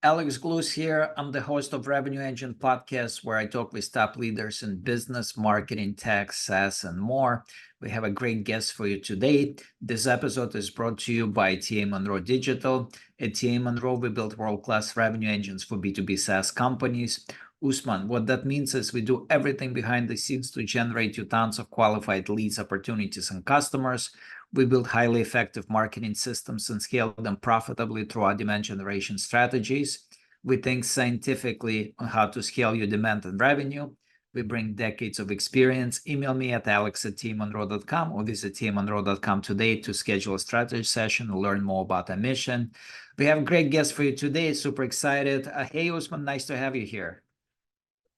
Alex Gluz here. I'm the host of Revenue Engine Podcast, where I talk with top leaders in business, marketing, tech, SaaS, and more. We have a great guest for you today. This episode is brought to you by TA Monroe Digital. At TA Monroe, we build world-class revenue engines for B2B SaaS companies. Usman, what that means is we do everything behind the scenes to generate you tons of qualified leads, opportunities, and customers. We build highly effective marketing systems and scale them profitably through our demand generation strategies. We think scientifically on how to scale your demand and revenue. We bring decades of experience. Email me at alex@tmonroe.com or visit tmonroe.com today to schedule a strategy session and learn more about our mission. We have a great guest for you today. Super excited. Hey, Usman, nice to have you here.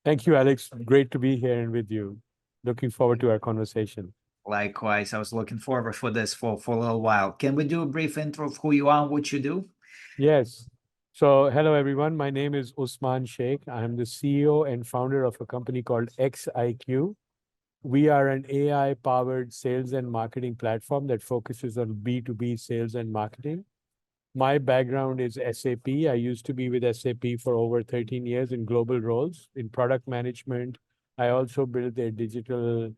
Thank you, Alex. Great to be here and with you. Looking forward to our conversation. Likewise, I was looking forward for this for a little while. Can we do a brief intro of who you are and what you do? Yes. So, hello, everyone. My name is Usman Sheikh. I'm the CEO and founder of a company called xiQ. We are an AI-powered sales and marketing platform that focuses on B2B sales and marketing. My background is SAP. I used to be with SAP for over 13 years in global roles in product management. I also built their digital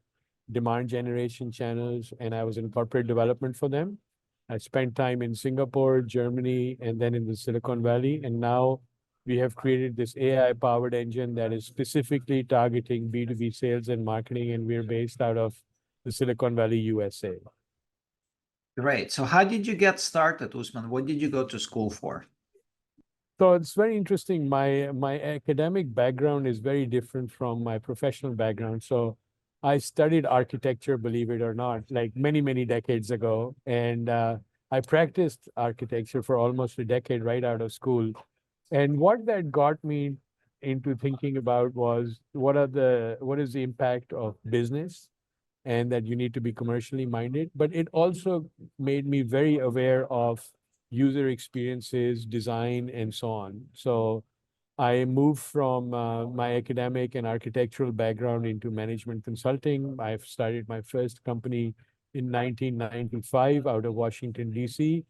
demand generation channels, and I was in corporate development for them. I spent time in Singapore, Germany, and then in the Silicon Valley. And now we have created this AI-powered engine that is specifically targeting B2B sales and marketing, and we're based out of the Silicon Valley, USA. Great. So how did you get started, Usman? What did you go to school for? So it's very interesting. My academic background is very different from my professional background. So I studied architecture, believe it or not, like many, many decades ago. And I practiced architecture for almost a decade right out of school. And what that got me into thinking about was what is the impact of business, and that you need to be commercially minded. But it also made me very aware of user experiences, design, and so on. So I moved from my academic and architectural background into management consulting. I've started my first company in 1995 out of Washington, D.C.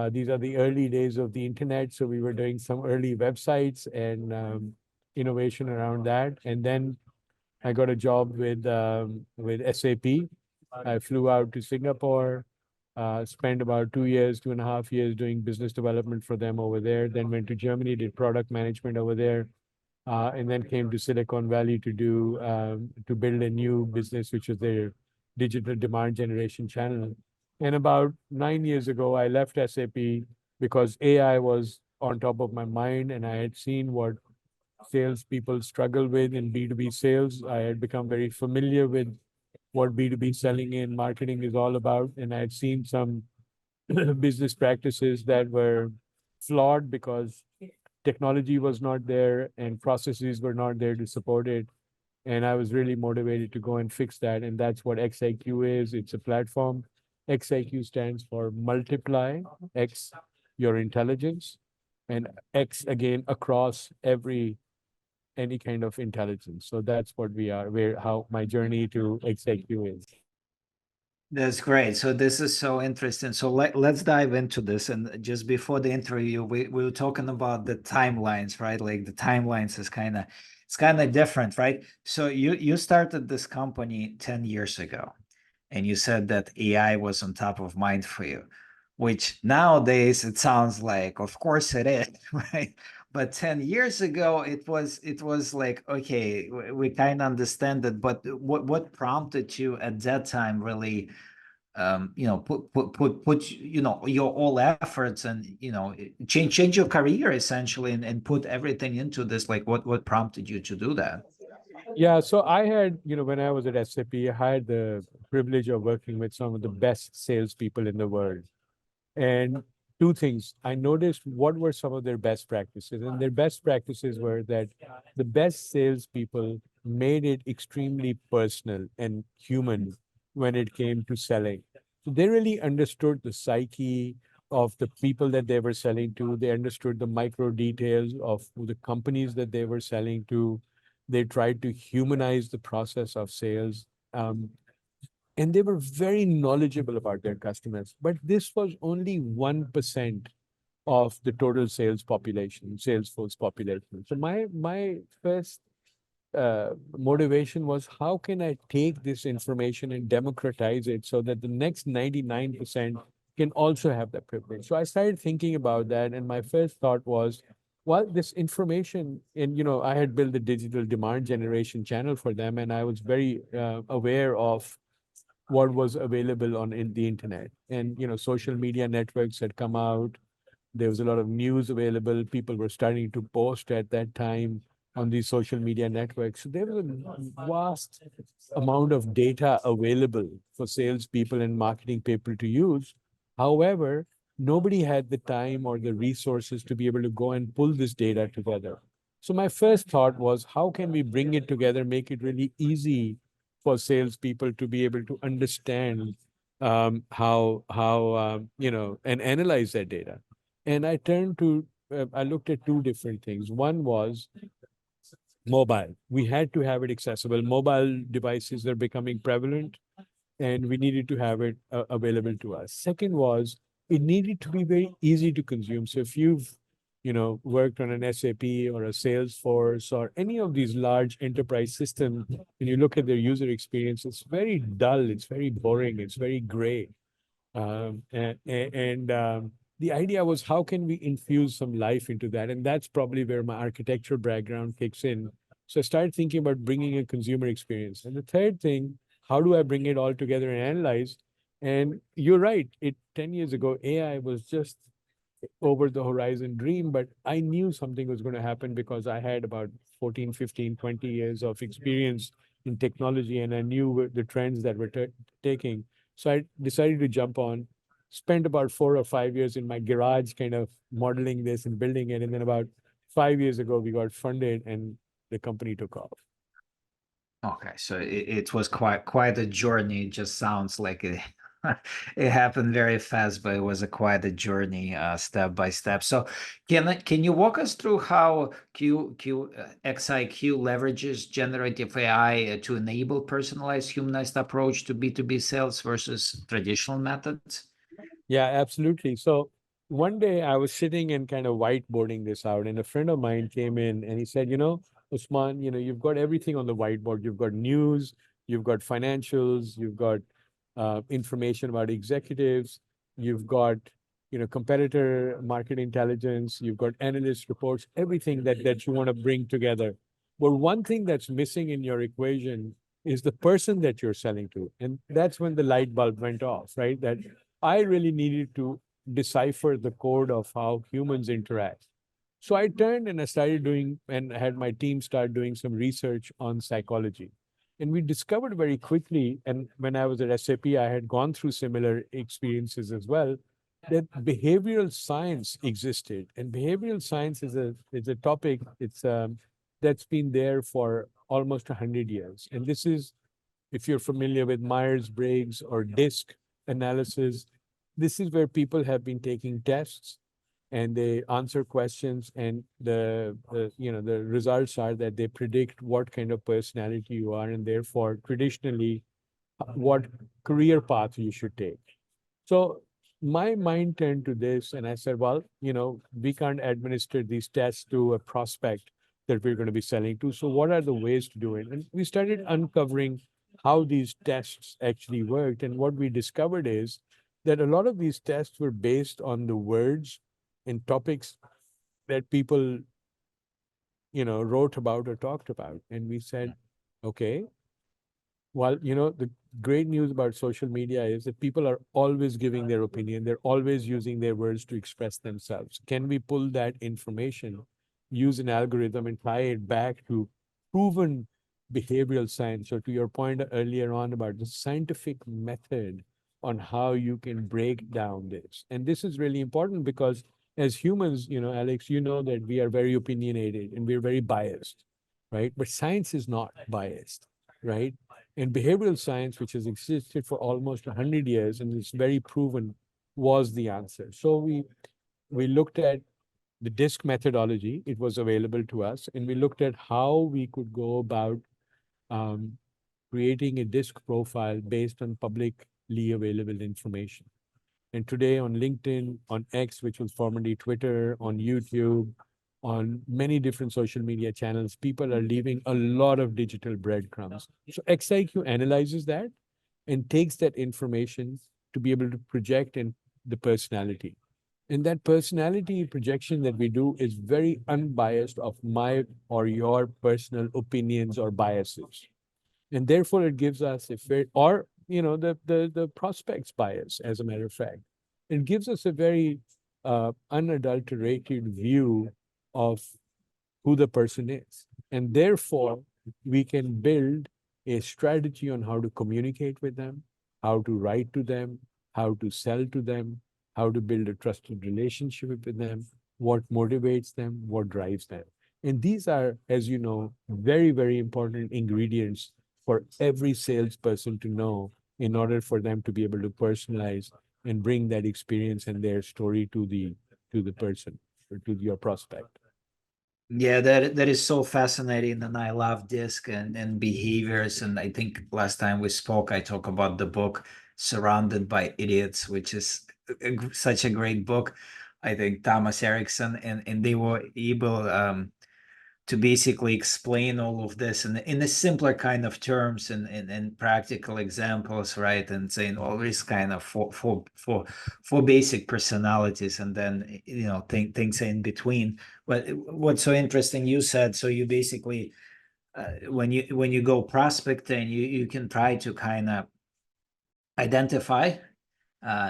These are the early days of the internet. So we were doing some early websites and innovation around that. And then I got a job with SAP. I flew out to Singapore, spent about 2.5 years doing business development for them over there, then went to Germany, did product management over there, and then came to Silicon Valley to build a new business, which is their digital demand generation channel. And about 9 years ago, I left SAP because AI was on top of my mind, and I had seen what salespeople struggle with in B2B sales. I had become very familiar with what B2B selling and marketing is all about. And I had seen some business practices that were flawed because technology was not there and processes were not there to support it. And I was really motivated to go and fix that. And that's what xiQ is. It's a platform. xiQ stands for multiply, X, your intelligence, and X again across any kind of intelligence. So that's what we are, how my journey to xiQ is. That's great. So this is so interesting. So let's dive into this. And just before the interview, we were talking about the timelines, right? Like the timelines is it's kind of different, right? So you started this company 10 years ago, and you said that AI was on top of mind for you, which nowadays it sounds like, of course it is, right? But 10 years ago, it was like, okay, we kind of understand it, but what prompted you at that time really, put your all efforts and, change your career essentially and put everything into this? Like what prompted you to do that? Yeah, so I had, when I was at SAP, I had the privilege of working with some of the best salespeople in the world. And two things, I noticed what were some of their best practices. And their best practices were that the best salespeople made it extremely personal and human when it came to selling. So they really understood the psyche of the people that they were selling to. They understood the micro details of the companies that they were selling to. They tried to humanize the process of sales. And they were very knowledgeable about their customers. But this was only 1% of the total sales population, sales force population. So my first motivation was, how can I take this information and democratize it so that the next 99% can also have that privilege? So I started thinking about that, and my first thought was, well, this information, and I had built a digital demand generation channel for them, and I was very aware of what was available on in the internet, and social media networks had come out. There was a lot of news available. People were starting to post at that time on these social media networks. So there was a vast amount of data available for salespeople and marketing people to use. However, nobody had the time or the resources to be able to go and pull this data together. So my first thought was, how can we bring it together, make it really easy for salespeople to be able to understand how and analyze that data. And I looked at two different things. One was mobile. We had to have it accessible. Mobile devices are becoming prevalent, and we needed to have it available to us. Second was, it needed to be very easy to consume. So if you've, worked on an SAP or a Salesforce or any of these large enterprise systems, and you look at their user experience, it's very dull, it's very boring, it's very gray. And the idea was, how can we infuse some life into that? And that's probably where my architecture background kicks in. So I started thinking about bringing a consumer experience. And the third thing, how do I bring it all together and analyze? And you're right, 10 years ago, AI was just over the horizon dream, but I knew something was going to happen because I had about 14, 15, 20 years of experience in technology, and I knew the trends that were taking. So I decided to jump on, spent about 4 or 5 years in my garage kind of modeling this and building it. And then about 5 years ago, we got funded and the company took off. Okay, so it was quite a journey. It just sounds like it it happened very fast, but it was a quite a journey, step by step. So can you walk us through how xiQ leverages generative AI to enable personalized, humanized approach to B2B sales versus traditional methods? Yeah, absolutely. So one day I was sitting and kind of whiteboarding this out, and a friend of mine came in and he said, Usman, you've got everything on the whiteboard. You've got news, you've got financials, you've got information about executives, you've got, competitor market intelligence, you've got analyst reports, everything that you want to bring together. But one thing that's missing in your equation is the person that you're selling to. And that's when the light bulb went off, right? That I really needed to decipher the code of how humans interact. So I turned and I started doing, and had my team start doing some research on psychology. And we discovered very quickly, and when I was at SAP, I had gone through similar experiences as well, that behavioral science existed. And behavioral science is a topic, that's been there for almost 100 years. And this is, if you're familiar with Myers-Briggs or DISC analysis, this is where people have been taking tests and they answer questions, and the results are that they predict what kind of personality you are, and therefore traditionally what career path you should take. So my mind turned to this, and I said, well, we can't administer these tests to a prospect that we're going to be selling to. So what are the ways to do it? And we started uncovering how these tests actually worked. And what we discovered is that a lot of these tests were based on the words and topics that people, wrote about or talked about. And we said, okay, well, the great news about social media is that people are always giving their opinion. They're always using their words to express themselves. Can we pull that information, use an algorithm, and tie it back to proven behavioral science? So to your point earlier on about the scientific method on how you can break down this. And this is really important because as humans, Alex, that we are very opinionated and we're very biased, right? But science is not biased, right? And behavioral science, which has existed for almost 100 years and is very proven, was the answer. So we looked at the DISC methodology. It was available to us, and we looked at how we could go about um, creating a DISC profile based on publicly available information. And today on LinkedIn, on X, which was formerly Twitter, on YouTube, on many different social media channels, people are leaving a lot of digital breadcrumbs. So xiQ analyzes that and takes that information to be able to project in the personality. And that personality projection that we do is very unbiased of my or your personal opinions or biases. And therefore it gives us a fair, or the prospects bias, as a matter of fact. It gives us a very unadulterated view of who the person is. And therefore, we can build a strategy on how to communicate with them, how to write to them, how to sell to them, how to build a trusted relationship with them, what motivates them, what drives them. And these are, as you know, very, very important ingredients for every salesperson to know in order for them to be able to personalize and bring that experience and their story to the person or to your prospect. Yeah, that is so fascinating, and I love disc and behaviors. And I think last time we spoke, I talked about the book Surrounded by Idiots, which is such a great book. I think Thomas Erickson, and they were able to basically explain all of this in a simpler kind of terms and practical examples, right? And saying all this kind of for basic personalities, and then things in between. But what's so interesting, you said, so you basically when you go prospecting, you can try to kind of identify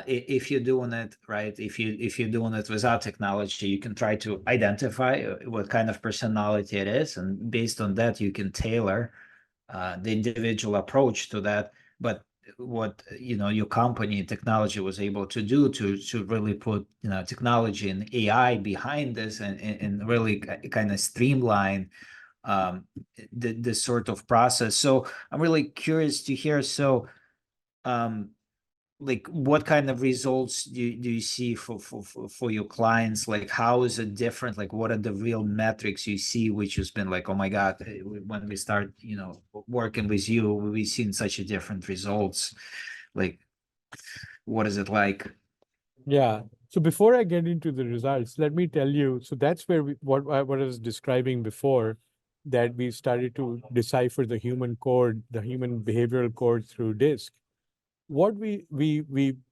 if you're doing it right, if you're doing it without technology, you can try to identify what kind of personality it is, and based on that you can tailor the individual approach to that. But what your company technology was able to do to really put technology and AI behind this, and really kind of streamline this sort of process. So I'm really curious to hear, so um like what kind of results do you see for your clients? Like how is it different? Like what are the real metrics you see which has been like, oh my god, when we start working with you, we've seen such a different results? Like what is it like? Yeah. So before I get into the results, let me tell you. So that's where what I was describing before, that we started to decipher the human code, the human behavioral code through disk. What we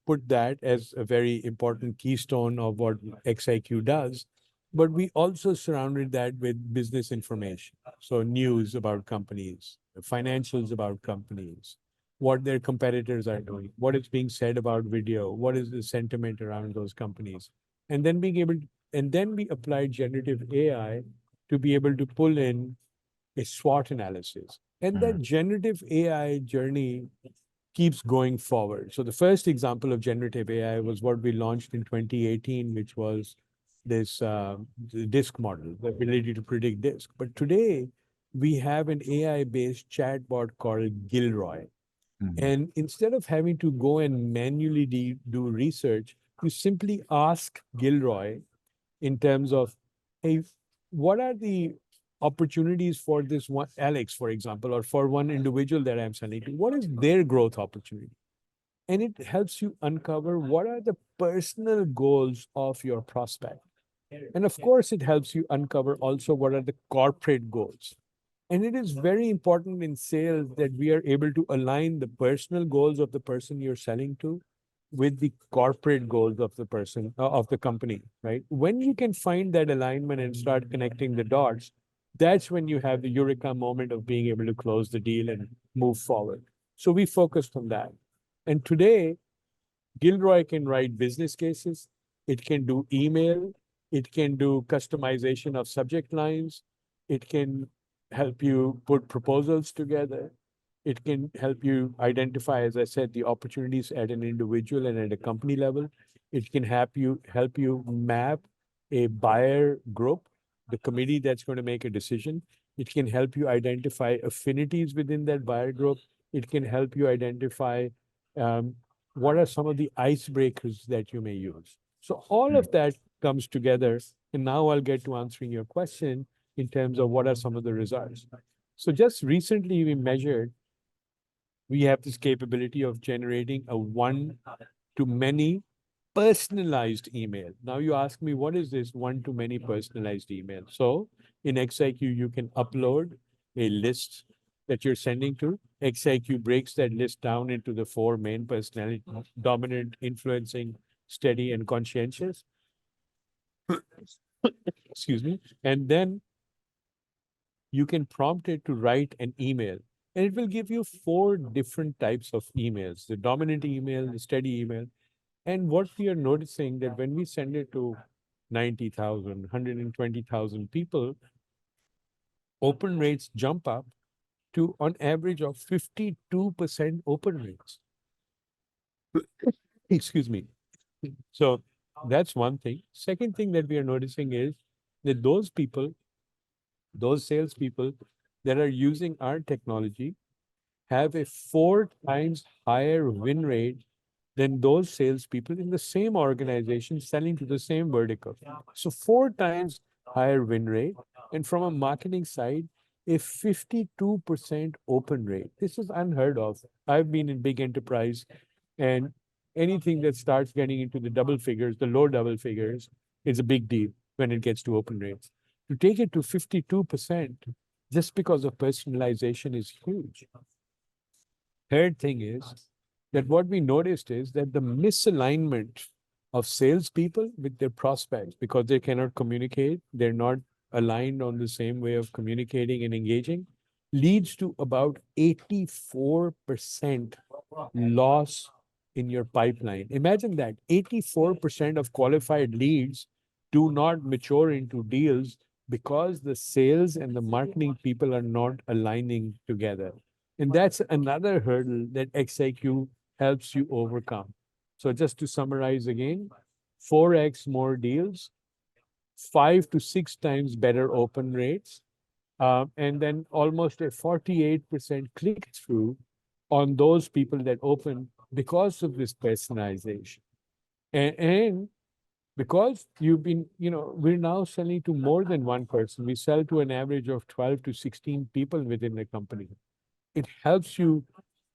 put that as a very important keystone of what xiQ does, but we also surrounded that with business information. So news about companies, financials about companies, what their competitors are doing, what is being said about video, what is the sentiment around those companies. And then being able and then we applied generative AI to be able to pull in a SWOT analysis. And that Mhm. generative AI journey keeps going forward. So the first example of generative AI was what we launched in 2018, which was this disk model, the ability to predict disk. But today we have an AI-based chatbot called Gilroy. Mhm. And instead of having to go and manually do research, you simply ask Gilroy in terms of, hey, what are the opportunities for this one, Alex, for example, or for one individual that I'm selling to? What is their growth opportunity? And it helps you uncover what are the personal goals of your prospect. And of course, it helps you uncover also what are the corporate goals. And it is very important in sales that we are able to align the personal goals of the person you're selling to with the corporate goals of the person, of the company, right? When you can find that alignment and start connecting the dots, that's when you have the eureka moment of being able to close the deal and move forward. So we focused on that. And today, Gilroy can write business cases. It can do email. It can do customization of subject lines. It can help you put proposals together. It can help you identify, as I said, the opportunities at an individual and at a company level. It can help you map a buyer group, the committee that's going to make a decision. It can help you identify affinities within that buyer group. It can help you identify um, what are some of the icebreakers that you may use. So all Mhm. of that comes together. And now I'll get to answering your question in terms of what are some of the results. So just recently we have this capability of generating a one to many personalized email. Now you ask me, what is this one-to-many personalized email? So in xiQ, you can upload a list that you're sending to. xiQ breaks that list down into the four main personality: dominant, influencing, steady, and conscientious. Excuse me. And then you can prompt it to write an email. And it will give you four different types of emails: the dominant email, the steady email. And what we are noticing that when we send it to 90,000, 120,000 people, open rates jump up to on average of 52% open rates. Excuse me. So that's one thing. Second thing that we are noticing is that those people, those salespeople that are using our technology have a four times higher win rate than those salespeople in the same organization selling to the same vertical. So four times higher win rate. And from a marketing side, a 52% open rate. This is unheard of. I've been in big enterprise, and anything that starts getting into the double figures, the low double figures, is a big deal when it gets to open rates. To take it to 52% just because of personalization is huge. Third thing is that what we noticed is that the misalignment of salespeople with their prospects, because they cannot communicate, they're not aligned on the same way of communicating and engaging, leads to about 84% loss in your pipeline. Imagine that 84% of qualified leads do not mature into deals because the sales and the marketing people are not aligning together. And that's another hurdle that xiQ helps you overcome. So just to summarize again, 4x more deals, 5 to 6 times better open rates, and then almost a 48% click through on those people that open because of this personalization. And because you've been, we're now selling to more than one person. We sell to an average of 12 to 16 people within the company. It helps you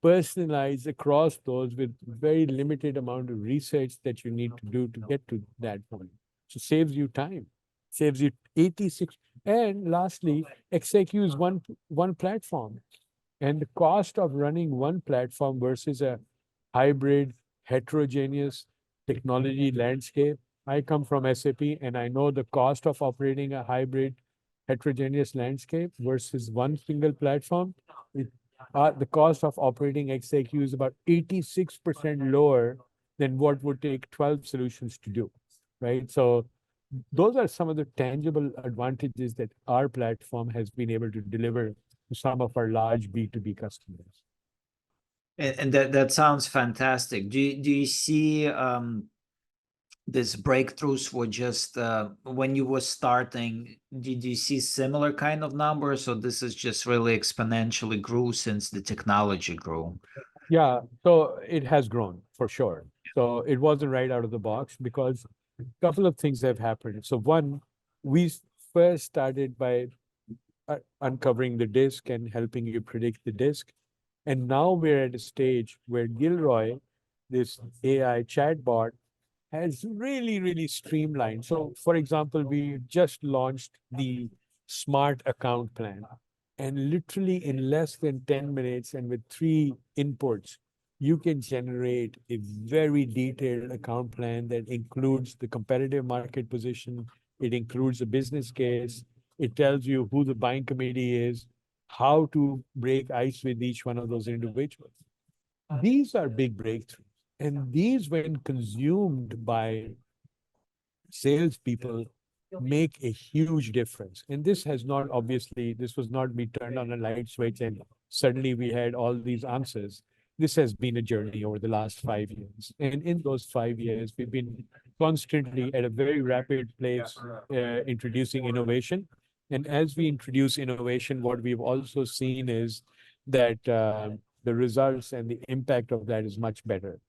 personalize across those with very limited amount of research that you need to do to get to that point. So saves you time, saves you 86. And lastly, xiQ is one platform. And the cost of running one platform versus a hybrid, heterogeneous technology landscape. I come from SAP and I know the cost of operating a hybrid, heterogeneous landscape versus one single platform. The cost of operating xiQ is about 86% lower than what would take 12 solutions to do, right? So those are some of the tangible advantages that our platform has been able to deliver to some of our large B2B customers. And that sounds fantastic. Do you see these breakthroughs were just when you were starting? Did you see similar kind of numbers, or this is just really exponentially grew since the technology grew? Yeah, so it has grown for sure. So it wasn't right out of the box because a couple of things have happened. So one, we first started by uncovering the disk and helping you predict the disk. And now we're at a stage where Gilroy, this AI chatbot, has really, really streamlined. So, for example, we just launched the smart account plan. And literally in less than 10 minutes and with 3 inputs, you can generate a very detailed account plan that includes the competitive market position. It includes a business case. It tells you who the buying committee is, how to break ice with each one of those individuals. These are big breakthroughs. And these, when consumed by salespeople, make a huge difference. And this has not, obviously, this was not we turned on a light switch and suddenly we had all these answers. This has been a journey over the last 5 years. And in those 5 years, we've been constantly at a very rapid pace introducing innovation. And as we introduce innovation, what we've also seen is that the results and the impact of that is much better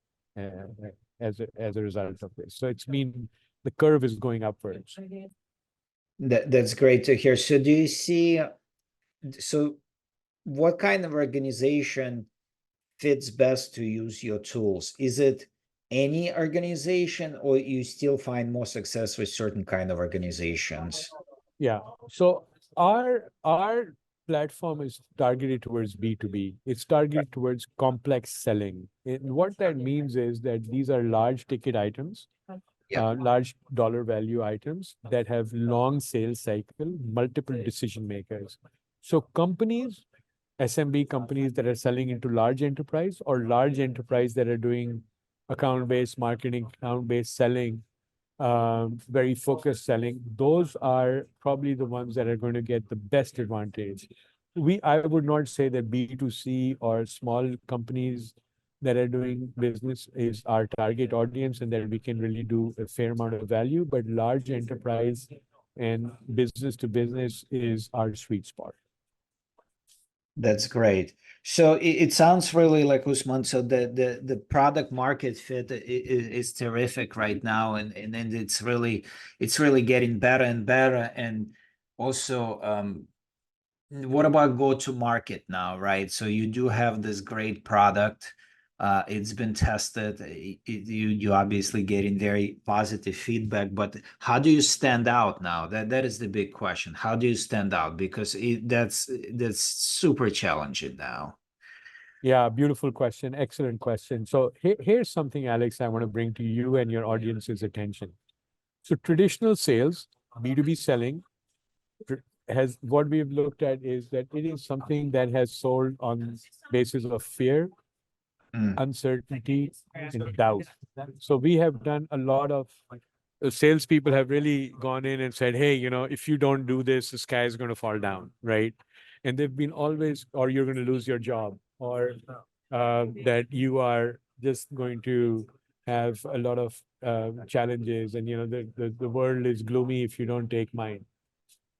as a result of this. So it's been, the curve is going upwards. That's great to hear. So do you see, so what kind of organization fits best to use your tools? Is it any organization, or you still find more success with certain kind of organizations? Yeah. So our platform is targeted towards B2B. It's targeted towards complex selling. And what that means is that these are large ticket items, Yeah. large dollar value items that have long sales cycle, multiple decision makers. So companies, SMB companies that are selling into large enterprise, or large enterprise that are doing account-based marketing, account-based selling, very focused selling, those are probably the ones that are going to get the best advantage. I would not say that B2C or small companies that are doing business is our target audience and that we can really do a fair amount of value, but large enterprise and business to business is our sweet spot. That's great. So it sounds really like, Usman. So the product market fit is terrific right now, and then it's really getting better and better. And also, what about go to market now, right? So you do have this great product. It's been tested. You obviously getting very positive feedback, but how do you stand out now? That is the big question. How do you stand out? Because that's super challenging now. Yeah, beautiful question. Excellent question. So here's something, Alex, I want to bring to you and your audience's attention. So traditional sales, B2B selling, has what we've looked at is that it is something that has sold on basis of fear, Mm. uncertainty, and doubt. So we have done a lot of salespeople have really gone in and said, hey, if you don't do this, the sky is going to fall down, right? And they've been always, or you're going to lose your job, or that you are just going to have a lot of challenges, and the world is gloomy if you don't take mine.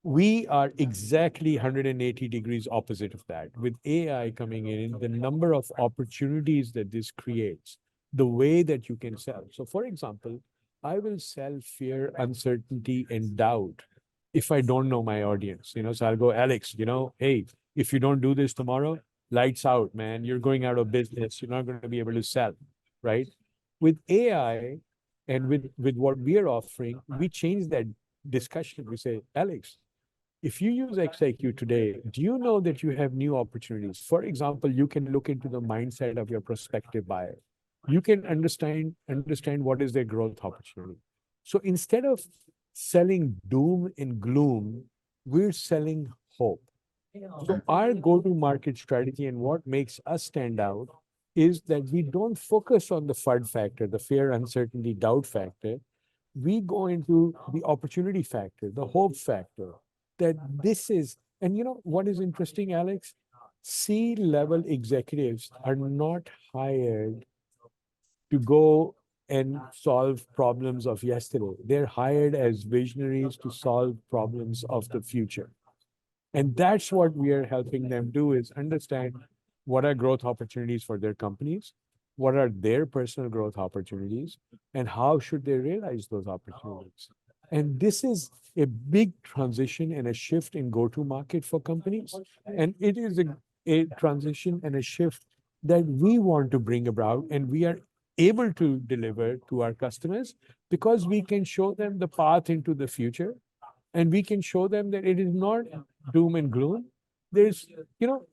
We are exactly 180 degrees opposite of that. With AI coming in, the number of opportunities that this creates, the way that you can sell. So, for example, I will sell fear, uncertainty, and doubt if I don't know my audience. So I'll go, Alex, hey, if you don't do this tomorrow, lights out, man. You're going out of business. You're not going to be able to sell, right? With AI and with what we are offering, we change that discussion. We say, Alex, if you use xiQ today, do you know that you have new opportunities? For example, you can look into the mindset of your prospective buyer. You can understand what is their growth opportunity. So instead of selling doom and gloom, we're selling hope. So our go-to-market strategy and what makes us stand out is that we don't focus on the FUD factor, the fear, uncertainty, doubt factor. We go into the opportunity factor, the hope factor, that this is, and what is interesting, Alex? C-level executives are not hired to go and solve problems of yesterday. They're hired as visionaries to solve problems of the future. And that's what we are helping them do, is understand what are growth opportunities for their companies, what are their personal growth opportunities, and how should they realize those opportunities. And this is a big transition and a shift in go-to-market for companies. And it is a transition and a shift that we want to bring about, and we are able to deliver to our customers because we can show them the path into the future, and we can show them that it is not doom and gloom. There's,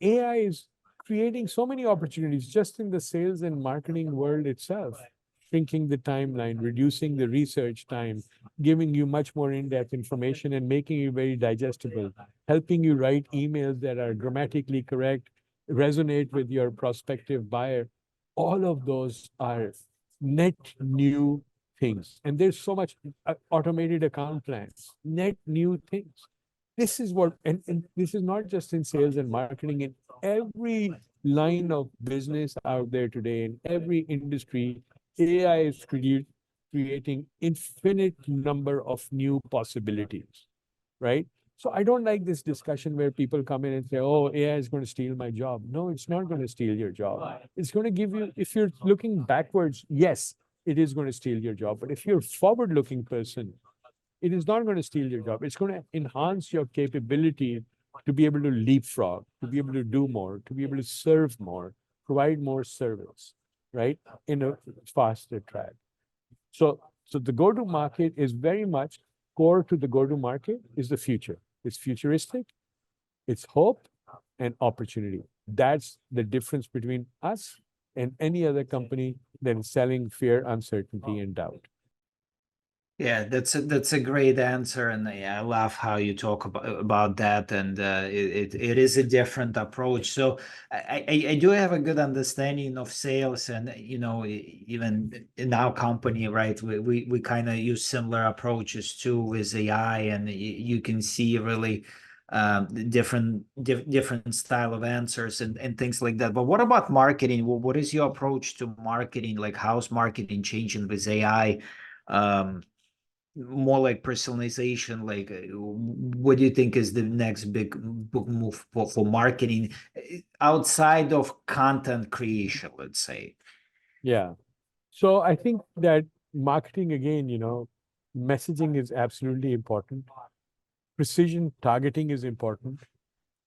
AI is creating so many opportunities just in the sales and marketing world itself, shrinking the timeline, reducing the research time, giving you much more in-depth information and making you very digestible, helping you write emails that are grammatically correct, resonate with your prospective buyer. All of those are net new things. And there's so much automated account plans, net new things. This is what, and this is not just in sales and marketing, in every line of business out there today, in every industry, AI is creating infinite number of new possibilities, right? So I don't like this discussion where people come in and say, oh, AI is going to steal my job. No, it's not going to steal your job. It's going to give you, if you're looking backwards, yes, it is going to steal your job. But if you're a forward-looking person, it is not going to steal your job. It's going to enhance your capability to be able to leapfrog, to be able to do more, to be able to serve more, provide more service. right? In a faster track. So the go-to-market is very much core to the go-to-market is the future. It's futuristic, it's hope and opportunity. That's the difference between us and any other company that is selling fear, uncertainty, and doubt. Yeah, that's a great answer, and yeah, I love how you talk about that. And it is a different approach. So I do have a good understanding of sales, and even in our company, right? We kind of use similar approaches too with AI, and you can see really different style of answers and things like that. But what about marketing? What is your approach to marketing? Like, how's marketing changing with AI? Um, More like personalization, like what do you think is the next big move for marketing outside of content creation, let's say? Yeah. So I think that marketing, again, messaging is absolutely important. Precision targeting is important.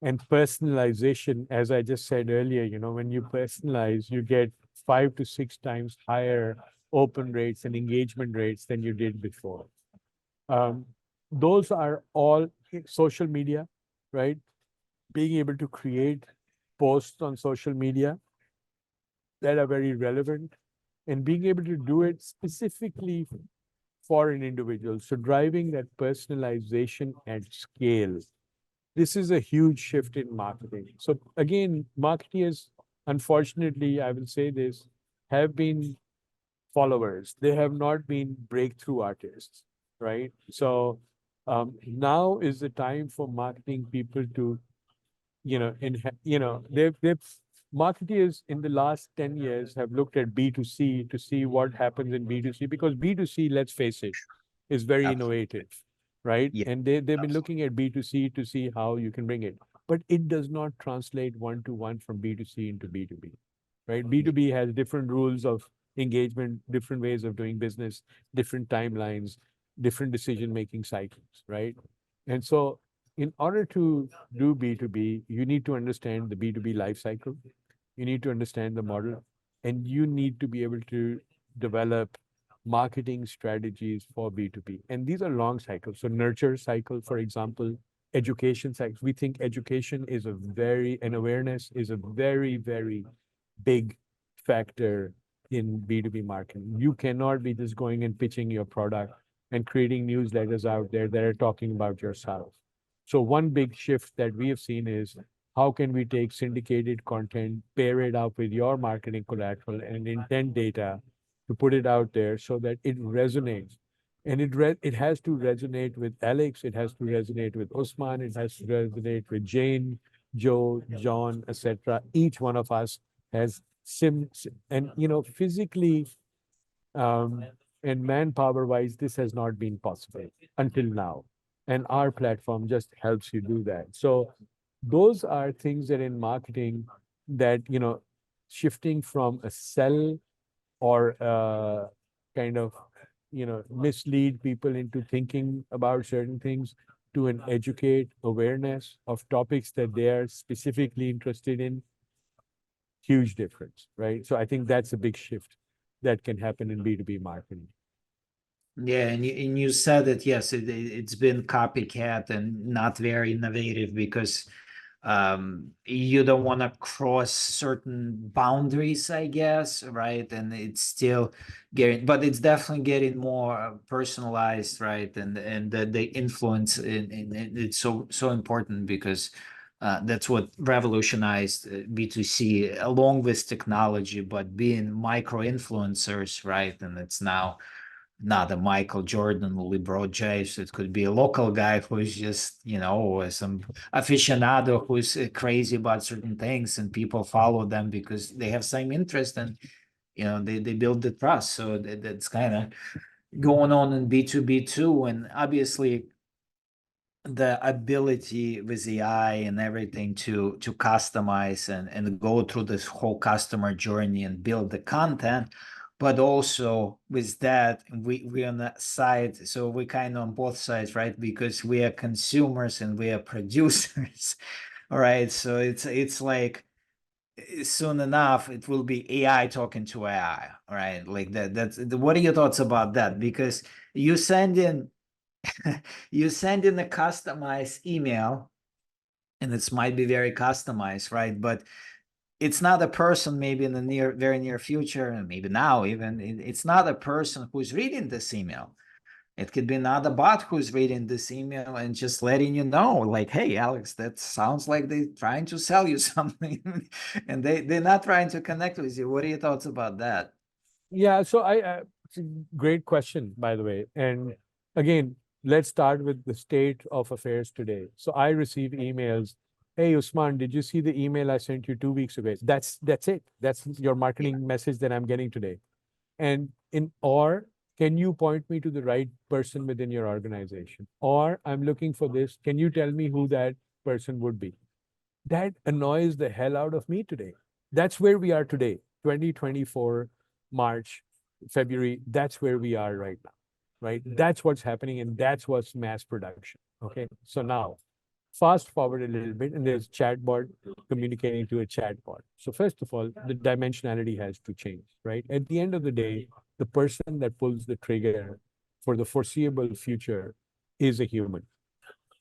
And personalization, as I just said earlier, when you personalize, you get 5 to 6 times higher open rates and engagement rates than you did before. Um, those are all social media, right? Being able to create posts on social media that are very relevant and being able to do it specifically for an individual. So driving that personalization at scale. This is a huge shift in marketing. So again, marketeers, unfortunately, I will say this, have been followers. They have not been breakthrough artists, right? So now is the time for marketing people to, they've marketeers in the last 10 years have looked at B2C to see what happens in B2C because B2C, let's face it, is very Absolutely. innovative, right? Yeah, And they've been absolutely. looking at B2C to see how you can bring it. But it does not translate one to one from B2C into B2B, right? Yeah. B2B has different rules of engagement, different ways of doing business, different timelines, different decision-making cycles, right? And so in order to do B2B, you need to understand the B2B life cycle. You need to understand the model, and you need to be able to develop marketing strategies for B2B. And these are long cycles. So nurture cycle, for example, education cycle. We think education is and awareness is a very, very big factor in B2B marketing. You cannot be just going and pitching your product and creating newsletters out there that are talking about yourself. So one big shift that we have seen is how can we take syndicated content, pair it up with your marketing collateral and intent data to put it out there so that it resonates. And it has to resonate with Alex, it has to resonate with Usman, it has to resonate with Jane, Joe, John, etc. Each one of us has and physically and manpower wise, this has not been possible until now. And our platform just helps you do that. So those are things that in marketing that, shifting from a sell or kind of, mislead people into thinking about certain things to an educate awareness of topics that they are specifically interested in, huge difference, right? So I think that's a big shift that can happen in B2B marketing. Yeah, and you said that yes, it's been copycat and not very innovative because you don't want to cross certain boundaries, I guess, right? And it's still getting, but it's definitely getting more personalized, right? And the influence in it's so important because that's what revolutionized B2C along with technology, but being micro influencers, right? And it's now not a Michael Jordan or LeBron James. It could be a local guy who's just, some aficionado who's crazy about certain things and people follow them because they have same interest and, they build the trust. So that's kind of going on in B2B too. And obviously, the ability with AI and everything to customize and go through this whole customer journey and build the content, but also with that we on that side, so we kind of on both sides, right? Because we are consumers and we are producers. All right, so it's like soon enough it will be AI talking to AI, right? Like that's what are your thoughts about that? Because you send in you send in a customized email, and it might be very customized, right? But it's not a person, maybe in the very near future, and maybe now even, it's not a person who's reading this email. It could be another bot who's reading this email and just letting you know, like, hey, Alex, that sounds like they're trying to sell you something. And they're not trying to connect with you. What are your thoughts about that? Yeah, so it's a great question, by the way. And again, let's start with the state of affairs today. So I receive emails. Hey, Usman, did you see the email I sent you 2 weeks ago? That's it. That's your marketing message that I'm getting today. And or can you point me to the right person within your organization? Or I'm looking for this. Can you tell me who that person would be? That annoys the hell out of me today. That's where we are today, 2024, March, February. That's where we are right now, right? That's what's happening, and that's what's mass production. Okay. So now, fast forward a little bit, and there's chatbot communicating to a chatbot. So first of all, the dimensionality has to change, right? At the end of the day, the person that pulls the trigger for the foreseeable future is a human,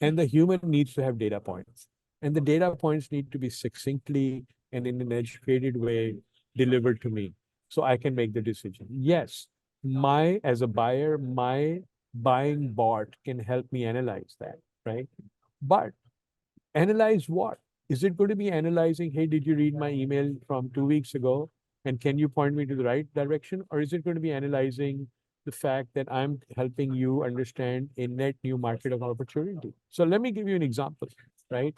and the human needs to have data points, and the data points need to be succinctly and in an educated way delivered to me so I can make the decision. Yes, my as a buyer, my buying bot can help me analyze that, right? But analyze what? Is it going to be analyzing, hey, did you read my email from 2 weeks ago? And can you point me to the right direction? Or is it going to be analyzing the fact that I'm helping you understand a net new market of opportunity? So let me give you an example, right?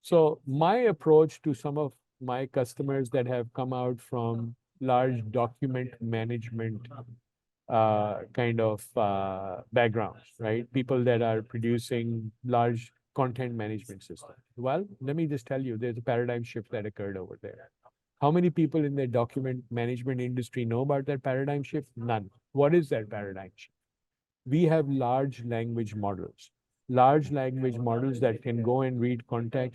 So my approach to some of my customers that have come out from large document management kind of backgrounds, right? People that are producing large content management systems. Well, let me just tell you, there's a paradigm shift that occurred over there. How many people in the document management industry know about that paradigm shift? None. What is that paradigm shift? We have large language models. Large language models that can go and read content,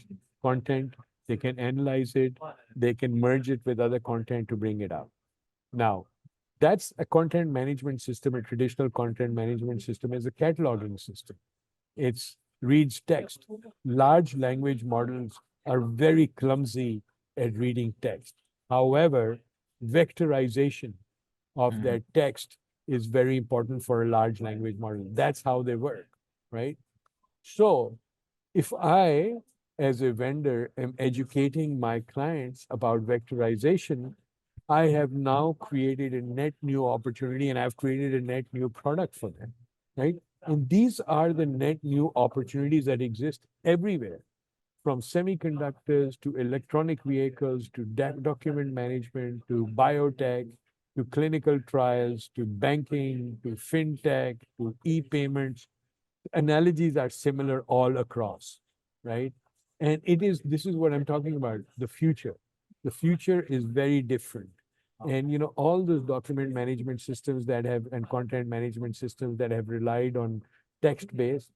they can analyze it, they can merge it with other content to bring it out. Now, that's a content management system. A traditional content management system is a cataloging system. It's reads text. Large language models are very clumsy at reading text. However, vectorization of Mhm. that text is very important for a large language model. That's how they work, right? So if I, as a vendor, am educating my clients about vectorization, I have now created a net new opportunity, and I've created a net new product for them, right? And these are the net new opportunities that exist everywhere, from semiconductors to electronic vehicles to document management to biotech to clinical trials to banking to fintech to e-payments. Analogies are similar all across, right? And this is what I'm talking about, the future. The future is very different. And all those document management systems that have and content management systems that have relied on text-based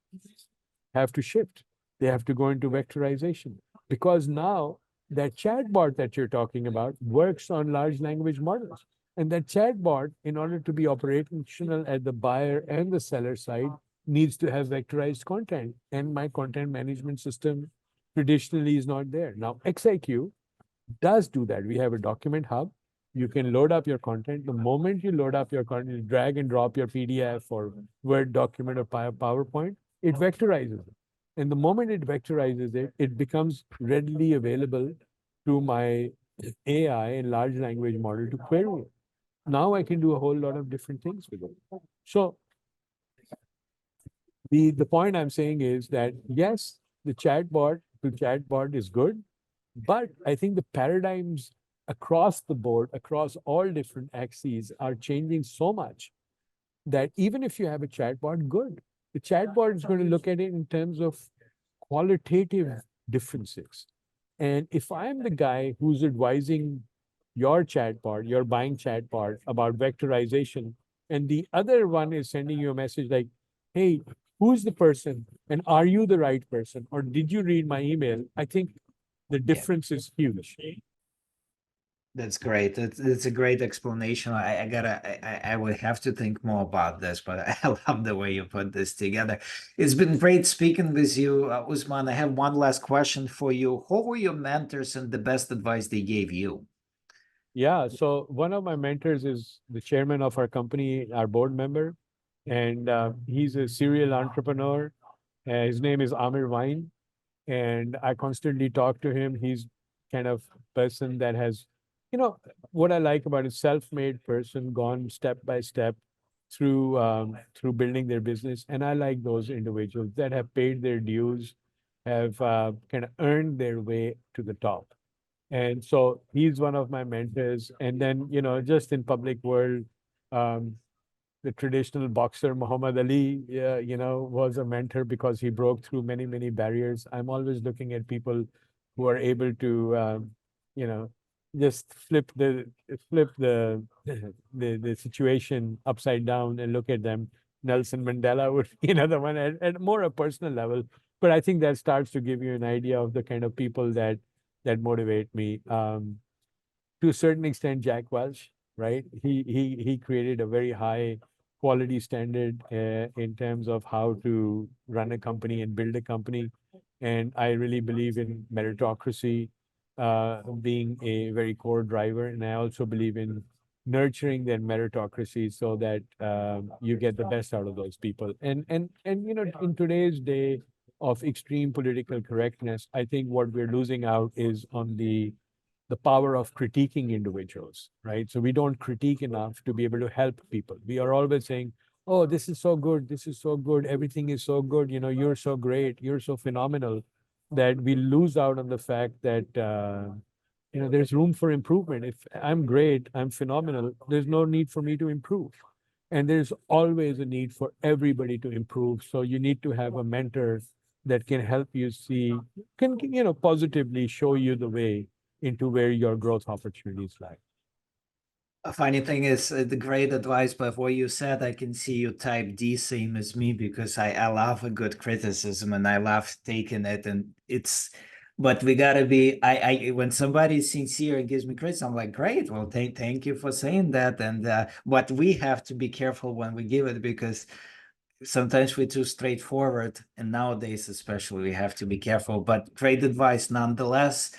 have to shift. They have to go into vectorization because now that chatbot that you're talking about works on large language models. And that chatbot, in order to be operational at the buyer and the seller side, needs to have vectorized content. And my content management system traditionally is not there. Now, xiQ does do that. We have a document hub. You can load up your content. The moment you load up your content, you drag and drop your PDF or Word document or PowerPoint, it vectorizes it. And the moment it vectorizes it, it becomes readily available to my AI and large language model to query it. Now I can do a whole lot of different things with it. So the point I'm saying is that yes, the chatbot to chatbot is good, but I think the paradigms across the board, across all different axes, are changing so much that even if you have a chatbot, good. The chatbot is going to look at it in terms of qualitative differences. And if I'm the guy who's advising your chatbot, your buying chatbot about vectorization, and the other one is sending you a message like, hey, who's the person? And are you the right person? Or did you read my email? I think the Yeah. difference is huge. That's great. It's a great explanation. I would have to think more about this, but I love the way you put this together. It's been great speaking with you, Usman. I have one last question for you. Who were your mentors and the best advice they gave you? Yeah, so one of my mentors is the chairman of our company, our board member, and he's a serial entrepreneur. His name is Amir Vine, and I constantly talk to him. He's kind of person that has, what I like about a self-made person, gone step by step through building their business, and I like those individuals that have paid their dues, have kind of earned their way to the top. And so he's one of my mentors. And then, just in public world, um, the traditional boxer Muhammad Ali, was a mentor because he broke through many, many barriers. I'm always looking at people who are able to, you know, just flip the the situation upside down and look at them. Nelson Mandela would be another one at more a personal level, but I think that starts to give you an idea of the kind of people that motivate me. To a certain extent, Jack Welch, right? He created a very high quality standard in terms of how to run a company and build a company. And I really believe in meritocracy being a very core driver. And I also believe in nurturing that meritocracy so that you get the best out of those people. And in today's day of extreme political correctness, I think what we're losing out is on the power of critiquing individuals, right? So we don't critique enough to be able to help people. We are always saying, oh, this is so good, this is so good, everything is so good, you're so great, you're so phenomenal, that we lose out on the fact that there's room for improvement. If I'm great, I'm phenomenal, there's no need for me to improve. And there's always a need for everybody to improve. So you need to have a mentor that can help you see, can positively show you the way into where your growth opportunities lie. A funny thing is, the great advice, but what you said, I can see you type D, same as me, because I love a good criticism and I love taking it. And it's, but we gotta be, when somebody's sincere and gives me criticism, I'm like, great, well, thank you for saying that. And, but we have to be careful when we give it because sometimes we're too straightforward, and nowadays especially we have to be careful, but great advice nonetheless.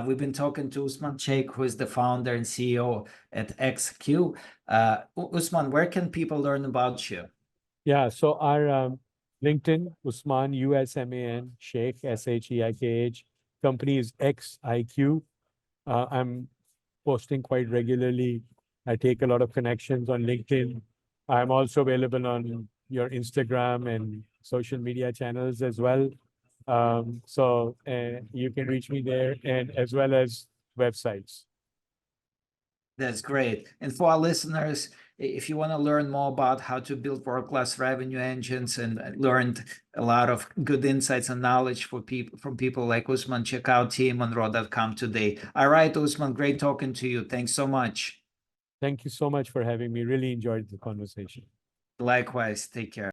We've been talking to Usman Sheikh, who is the founder and CEO at xiQ. Usman, where can people learn about you? Yeah, so our LinkedIn, Usman, USMAN, Sheikh, SHEIKH, company is xiQ. I'm posting quite regularly. I take a lot of connections on LinkedIn. I'm also available on your Instagram and social media channels as well. So you can reach me there, and as well as websites. That's great. And for our listeners, if you want to learn more about how to build world-class revenue engines and learned a lot of good insights and knowledge for people from people like Usman, check out teammonroe.com today. All right, Usman, great talking to you. Thanks so much. Thank you so much for having me. Really enjoyed the conversation. Likewise, take care.